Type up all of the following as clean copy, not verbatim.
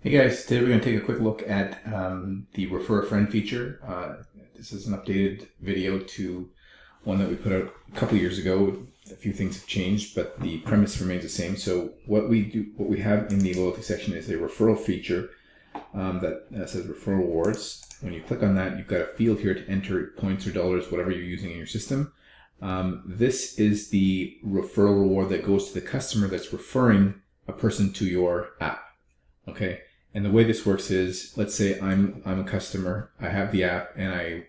Hey guys, today we're going to take a quick look at the Refer a Friend feature. This is an updated video to one that we put out a couple years ago. A few things have changed, but the premise remains the same. So what we have in the loyalty section is a referral feature that says Referral Rewards. When you click on that, you've got a field here to enter points or dollars, whatever you're using in your system. This is the referral reward that goes to the customer that's referring a person to your app. Okay, and the way this works is, let's say I'm a customer, I have the app, and I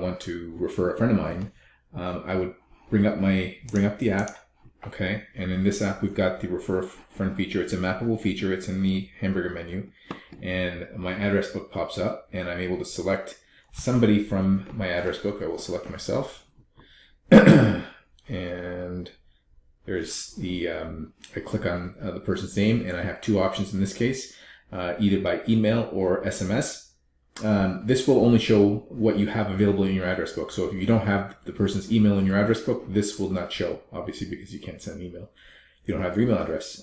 want to refer a friend of mine. I would bring up the app, okay, and in this app we've got the Refer a Friend feature. It's a mappable feature. It's in the hamburger menu, and my address book pops up, and I'm able to select somebody from my address book. I will select myself, and there's the I click on the person's name, and I have two options in this case, either by email or SMS. This will only show what you have available in your address book. So if you don't have the person's email in your address book, this will not show, obviously, because you can't send an email. You don't have their email address.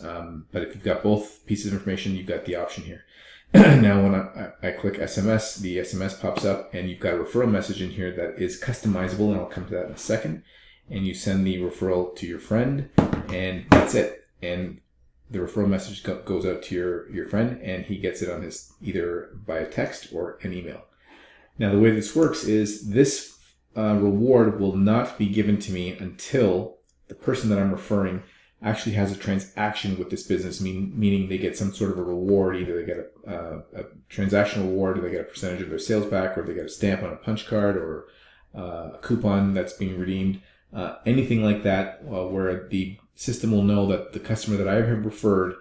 But if you've got both pieces of information, you've got the option here. Now when I click SMS, the SMS pops up, and you've got a referral message in here that is customizable, and I'll come to that in a second. And you send the referral to your friend, and that's it. And the referral message goes out to your friend, and he gets it on his either by a text or an email. Now the way this works is this reward will not be given to me until the person that I'm referring actually has a transaction with this business, meaning they get some sort of a reward. Either they get a transactional reward, or they get a percentage of their sales back, or they get a stamp on a punch card, or a coupon that's being redeemed. Anything like that, where the system will know that the customer that I have referred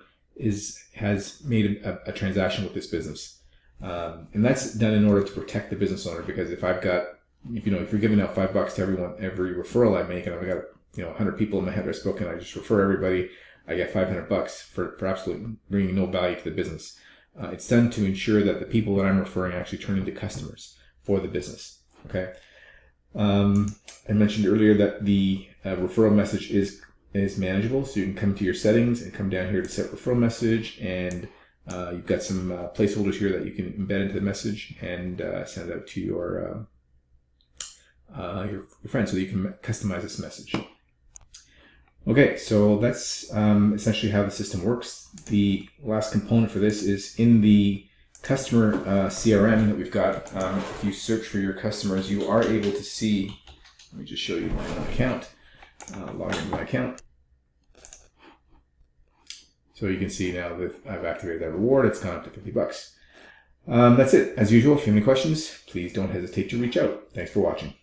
has made a transaction with this business, and that's done in order to protect the business owner. Because if you're giving out $5 to every referral I make, and I've got 100 people in my address book, and I just refer everybody, I get $500 for absolutely bringing no value to the business. It's done to ensure that the people that I'm referring actually turn into customers for the business. Okay. I mentioned earlier that the referral message is manageable, so you can come to your settings and come down here to set referral message, and you've got some placeholders here that you can embed into the message and send out to your friends, so that you can customize this message. Okay, so that's essentially how the system works. The last component for this is in the customer CRM that we've got. If you search for your customers, you are able to see, let me just show you my account, log into my account. So you can see now that I've activated that reward. It's gone up to $50. That's it. As usual, if you have any questions, please don't hesitate to reach out. Thanks for watching.